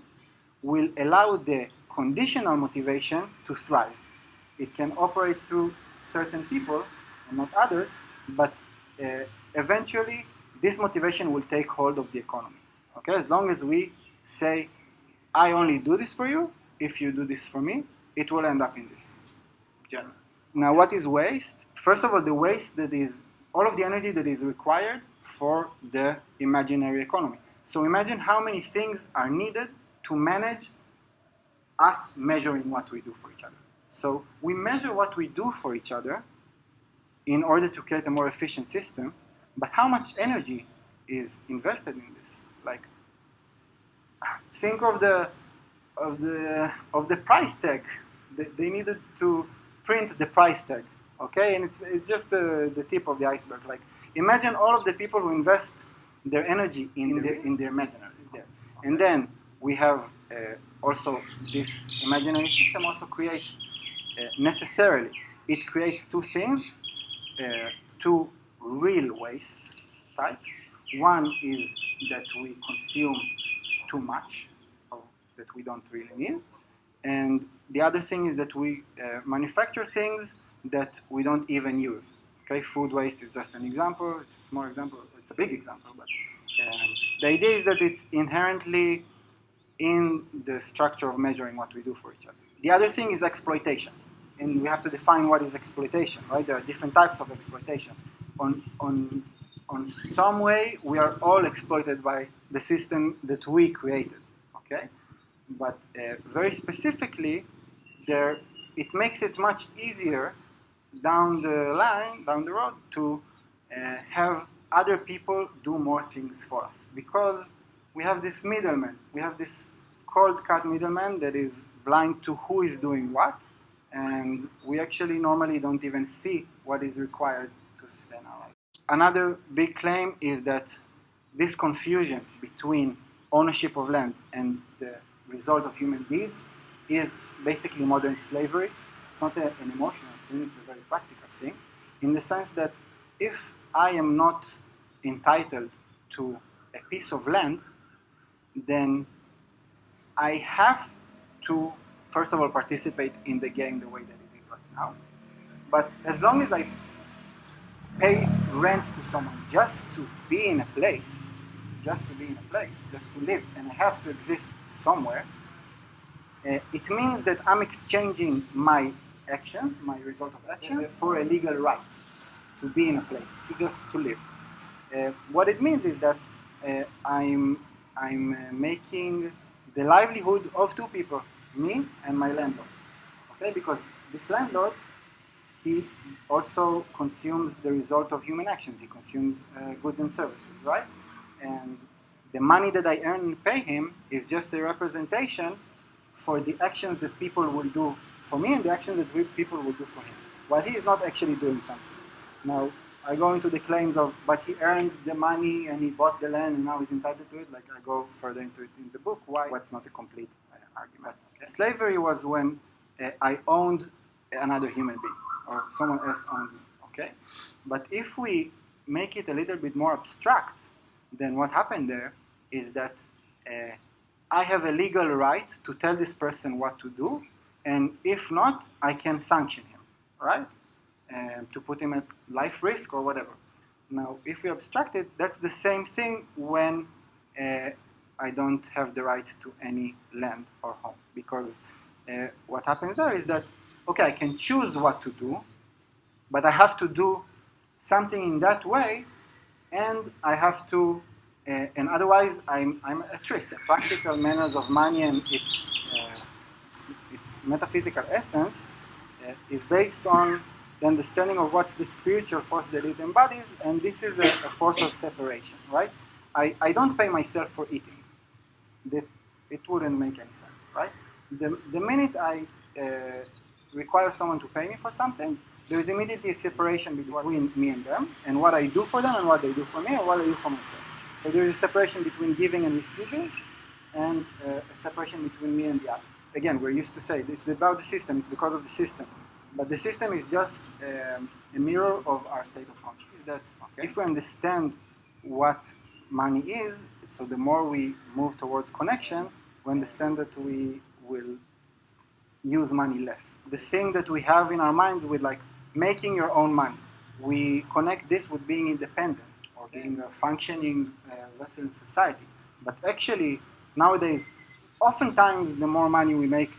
Speaker 1: will allow the conditional motivation to thrive. It can operate through certain people and not others, but eventually this motivation will take hold of the economy. Okay, as long as we say, I only do this for you, if you do this for me, it will end up in this. Generally. Now, what is waste? First of all, the waste that is all of the energy that is required for the imaginary economy. So imagine how many things are needed to manage us measuring what we do for each other. So we measure what we do for each other in order to create a more efficient system, but how much energy is invested in this? Like, think of the price tag. They needed to print the price tag, okay? And it's just the tip of the iceberg. Like, imagine all of the people who invest their energy in their imaginaries there. Okay. And then we have also this imaginary system also creates necessarily, it creates two things, two real waste types. One is that we consume too much that we don't really need. And the other thing is that we manufacture things that we don't even use. Okay, food waste is just an example. It's a small example. It's a big example, but the idea is that it's inherently in the structure of measuring what we do for each other. The other thing is exploitation, and we have to define what is exploitation, right? There are different types of exploitation. On some way, we are all exploited by the system that we created, okay? But very specifically, it makes it much easier down the line, down the road, to have other people do more things for us, because we have this middleman. We have this cold-cut middleman that is blind to who is doing what, and we actually normally don't even see what is required to sustain our life. Another big claim is that this confusion between ownership of land and the result of human deeds is basically modern slavery. It's not an emotional thing, it's a very practical thing, in the sense that if I am not entitled to a piece of land, then I have to, first of all, participate in the game the way that it is right now. But as long as I pay rent to someone just to be in a place, just to live, and I have to exist somewhere, it means that I'm exchanging my actions, my result of action, for a legal right to be in a place, to live. What it means is that I'm making the livelihood of two people, me and my landlord. Okay, because this landlord, he also consumes the result of human actions. He consumes goods and services, right? And the money that I earn and pay him is just a representation for the actions that people will do for me and the actions that people will do for him, while he is not actually doing something. Now, I go into the claims of, but he earned the money and he bought the land and now he's entitled to it. Like, I go further into it in the book. Why? What's not a complete argument. Okay. Slavery was when I owned another human being or someone else owned me. Okay? But if we make it a little bit more abstract, then what happened there is that I have a legal right to tell this person what to do, and if not, I can sanction him, right? To put him at life risk or whatever. Now, if we abstract it, that's the same thing when I don't have the right to any land or home. Because what happens there is that, okay, I can choose what to do, but I have to do something in that way, and I have to, and otherwise I'm at risk. Practical manners of money and its metaphysical essence is based on the understanding of what's the spiritual force that it embodies, and this is a force of separation, right? I don't pay myself for eating. That it wouldn't make any sense, right? The minute I require someone to pay me for something, there is immediately a separation between me and them, and what I do for them and what they do for me, or what I do for myself. So there is a separation between giving and receiving, and a separation between me and the other. Again, we're used to say it's about the system, it's because of the system. But the system is just a mirror of our state of consciousness. That if we understand what money is, so the more we move towards connection, we understand that we will use money less. The thing that we have in our mind with like making your own money, we connect this with being independent or being a functioning vessel in society. But actually, nowadays, oftentimes the more money we make,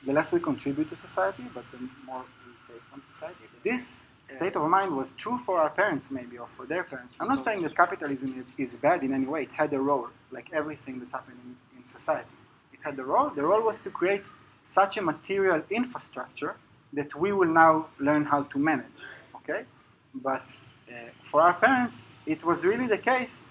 Speaker 1: the less we contribute to society, but the more we take from society. This state of mind was true for our parents maybe, or for their parents. I'm not saying that capitalism is bad in any way. It had a role, like everything that's happening in society. It had a role. The role was to create such a material infrastructure that we will now learn how to manage, okay? But for our parents, it was really the case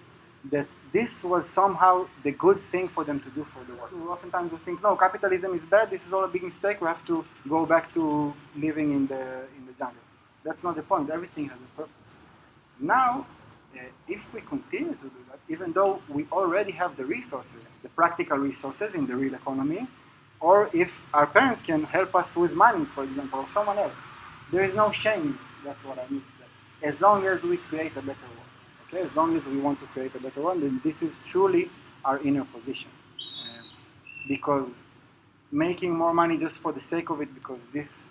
Speaker 1: that this was somehow the good thing for them to do for the world. Oftentimes we think, no, capitalism is bad, this is all a big mistake, we have to go back to living in the jungle. That's not the point, everything has a purpose. Now, if we continue to do that, even though we already have the resources, the practical resources in the real economy, or if our parents can help us with money, for example, or someone else, there is no shame, that's what I mean. As long as we create a better world. Okay, as long as we want to create a better one, then this is truly our inner position. Because making more money just for the sake of it, because this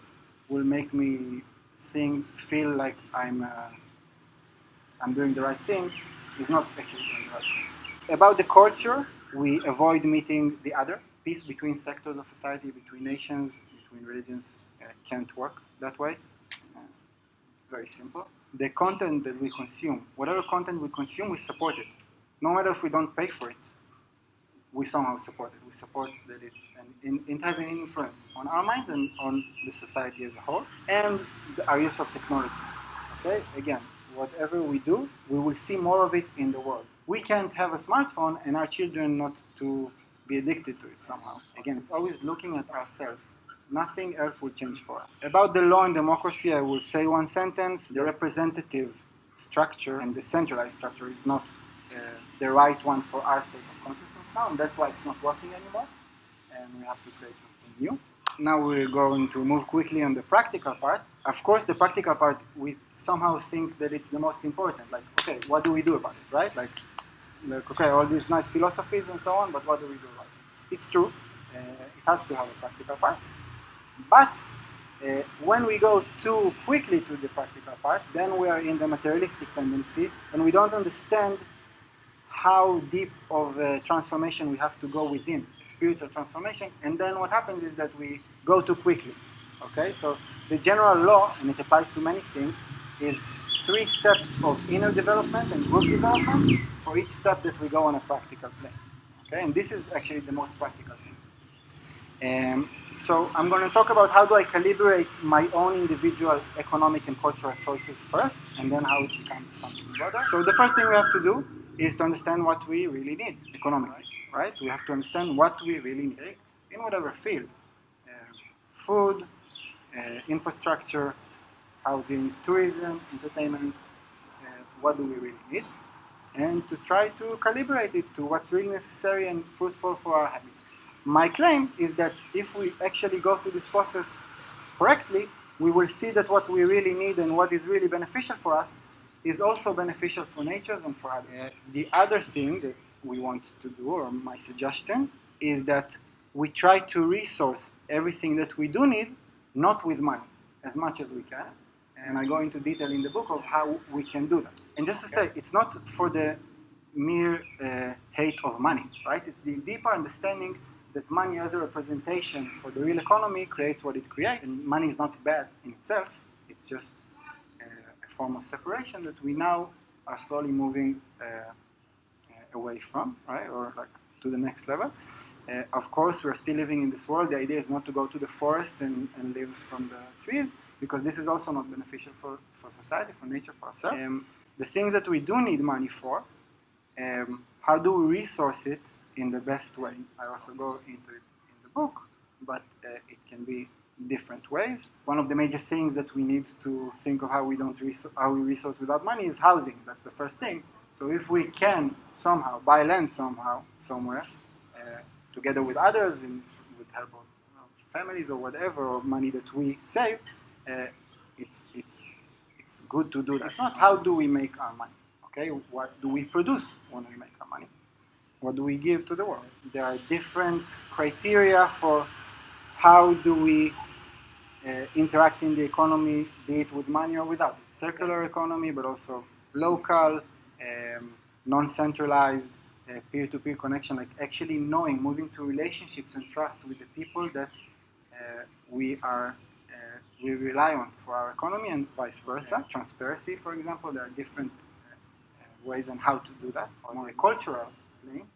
Speaker 1: will make me feel like I'm doing the right thing, is not actually doing the right thing. About the culture, we avoid meeting the other. Peace between sectors of society, between nations, between religions can't work that way. It's very simple. The content that we consume, whatever content we consume, we support it. No matter if we don't pay for it, we somehow support it. We support that it has an influence on our minds and on the society as a whole, and our use of technology. Okay, again, whatever we do, we will see more of it in the world. We can't have a smartphone and our children not to be addicted to it somehow. Again, it's always looking at ourselves. Nothing else will change for us. About the law and democracy, I will say one sentence. The representative structure and the centralized structure is not the right one for our state of consciousness now, and that's why it's not working anymore, and we have to create something new. Now we're going to move quickly on the practical part. Of course, the practical part, we somehow think that it's the most important. Like, okay, what do we do about it, right? Like okay, all these nice philosophies and so on, but what do we do about it? It's true. It has to have a practical part. But when we go too quickly to the practical part, then we are in the materialistic tendency, and we don't understand how deep of a transformation we have to go within, spiritual transformation, and then what happens is that we go too quickly. Okay, so the general law, and it applies to many things, is 3 steps of inner development and group development for each step that we go on a practical plane. Okay, and this is actually the most practical thing. So I'm going to talk about how do I calibrate my own individual economic and cultural choices first, and then how it becomes something broader. So the first thing we have to do is to understand what we really need economically, right? We have to understand what we really need in whatever field. Food, infrastructure, housing, tourism, entertainment, what do we really need? And to try to calibrate it to what's really necessary and fruitful for our happiness. My claim is that if we actually go through this process correctly, we will see that what we really need and what is really beneficial for us is also beneficial for nature and for others. The other thing that we want to do, or my suggestion, is that we try to resource everything that we do need, not with money, as much as we can. And I go into detail in the book of how we can do that. And just to say, it's not for the mere hate of money, right? It's the deeper understanding that money as a representation for the real economy creates what it creates. And money is not bad in itself. It's just a form of separation that we now are slowly moving away from, right? Or like to the next level. Of course, we're still living in this world. The idea is not to go to the forest and live from the trees, because this is also not beneficial for society, for nature, for ourselves. The things that we do need money for, how do we resource it in the best way? I also go into it in the book, but it can be different ways. One of the major things that we need to think of how we resource without money is housing. That's the first thing. So if we can somehow buy land somewhere, together with others, with help of families or whatever, or money that we save, it's good to do that. It's not how do we make our money, okay? What do we produce when we make our money? What do we give to the world? There are different criteria for how do we interact in the economy, be it with money or without it. Circular economy, but also local, non-centralized, peer-to-peer connection, like actually knowing, moving to relationships and trust with the people that we rely on for our economy, and vice versa. Transparency, for example, there are different ways on how to do that. On a cultural thing,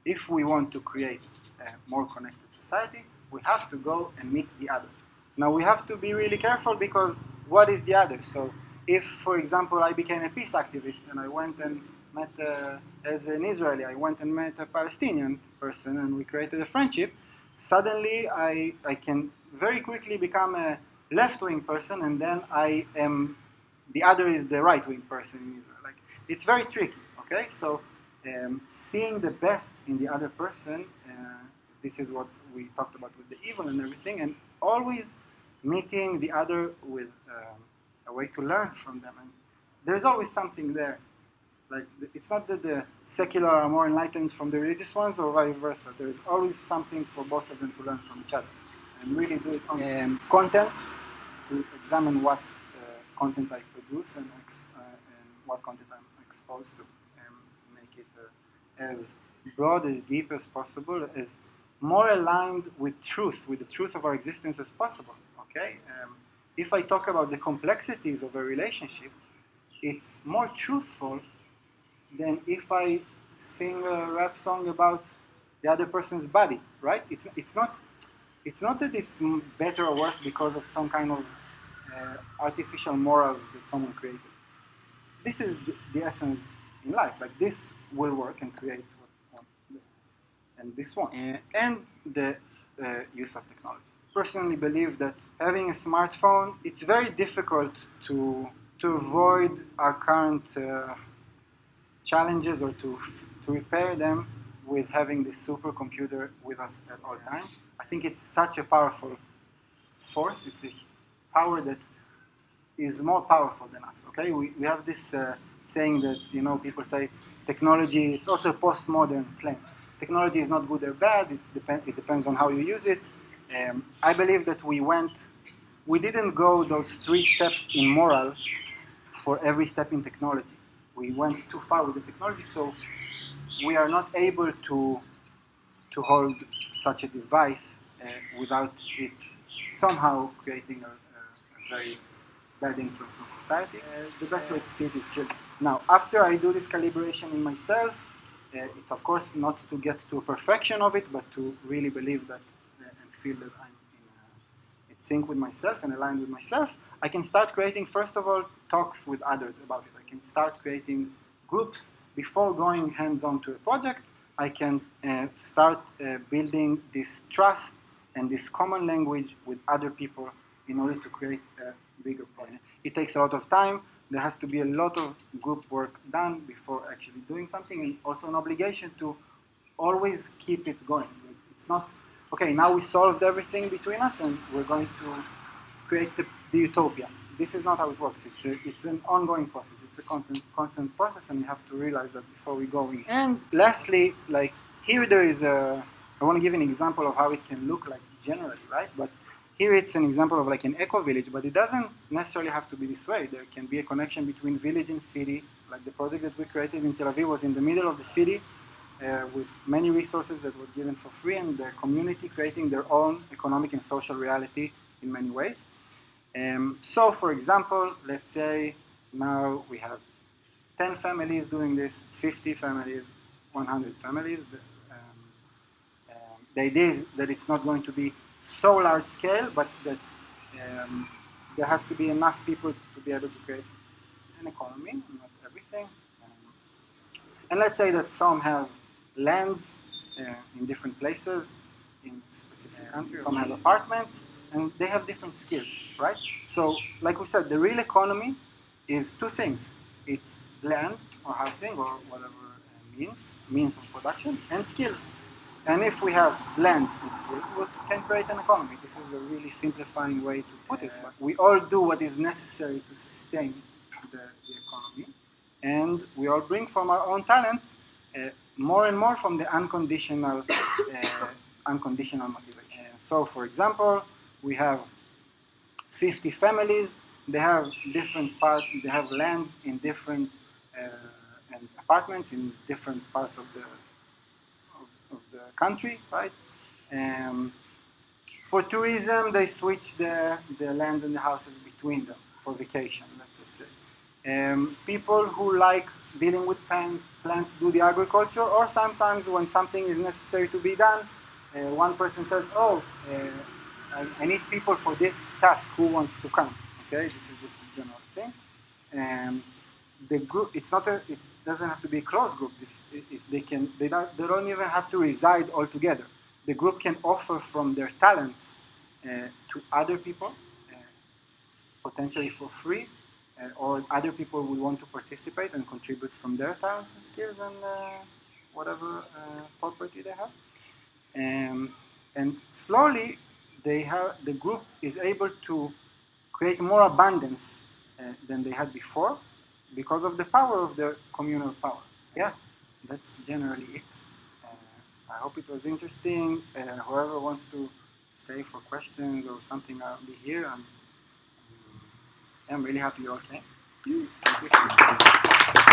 Speaker 1: if we want to create a more connected society, we have to go and meet the other. Now we have to be really careful, because what is the other? So if, for example, I became a peace activist and I went and met, as an Israeli, I went and met a Palestinian person and we created a friendship, suddenly I can very quickly become a left-wing person, and then the other is the right-wing person in Israel. Like, it's very tricky, okay? So seeing the best in the other person, this is what we talked about with the evil and everything, and always meeting the other with a way to learn from them. And there's always something there. Like, it's not that the secular are more enlightened from the religious ones or vice versa. There's always something for both of them to learn from each other. And really do it on content, to examine what content I produce and what content I'm exposed to, and make it as broad, as deep as possible, as more aligned with truth, with the truth of our existence as possible, okay? If I talk about the complexities of a relationship, it's more truthful than if I sing a rap song about the other person's body, right? It's not that it's better or worse because of some kind of artificial morals that someone created. This is the essence in life. Like, this will work and create what and this one. And the use of technology. Personally believe that having a smartphone, it's very difficult to avoid our current challenges, or to repair them with having this supercomputer with us at all times. I think it's such a powerful force. It's a power that is more powerful than us, okay? We have this saying that, people say technology, it's also a postmodern claim. Technology is not good or bad, it depends on how you use it. I believe that we didn't go those 3 steps in moral for every step in technology. We went too far with the technology, so we are not able to hold such a device without it somehow creating a very
Speaker 2: bad influence on society. The best way to see it is children. Now, after I do this calibration in myself, it's of course not to get to perfection of it, but to really believe that and feel that I'm in sync with myself and aligned with myself. I can start creating, first of all, talks with others about it. I can start creating groups before going hands-on to a project. I can start building this trust and this common language with other people in order to create a bigger project. It takes a lot of time. There has to be a lot of group work done before actually doing something, and also an obligation to always keep it going. It's not, okay, now we solved everything between us and we're going to create the utopia. This is not how it works. It's an ongoing process. It's a constant process, and you have to realize that before we go in. And lastly, like here there is a, I want to give an example of how it can look like generally, right? But here it's an example of like an eco-village, but it doesn't necessarily have to be this way. There can be a connection between village and city. Like the project that we created in Tel Aviv was in the middle of the city with many resources that was given for free, and the community creating their own economic and social reality in many ways. So, for example, let's say now we have 10 families doing this, 50 families, 100 families. The idea is that it's not going to be so large scale, but that there has to be enough people to be able to create an economy, not everything. And let's say that some have lands in different places in specific countries, some have apartments, and they have different skills, right? So, like we said, the real economy is two things. It's land or housing or whatever means of production, and skills. And if we have lands and skills, we can create an economy. This is a really simplifying way to put it. But we all do what is necessary to sustain the economy, and we all bring from our own talents more and more from the unconditional motivation. So, for example, we have 50 families. They have different parts. They have lands in different and apartments in different parts of the country, right? For tourism, they switch the lands and the houses between them for vacation. Let's just say. People who like dealing with plants do the agriculture, or sometimes when something is necessary to be done, one person says, "Oh, I need people for this task. Who wants to come?" Okay, this is just a general thing. The group, it doesn't have to be a closed group. They don't even have to reside all together. The group can offer from their talents to other people, potentially for free, or other people will want to participate and contribute from their talents and skills and whatever property they have. And slowly, the group is able to create more abundance than they had before because of the power of their communal power. Yeah, that's generally it. I hope it was interesting. Whoever wants to stay for questions or something, I'll be here. I'm really happy you all came. Thank you.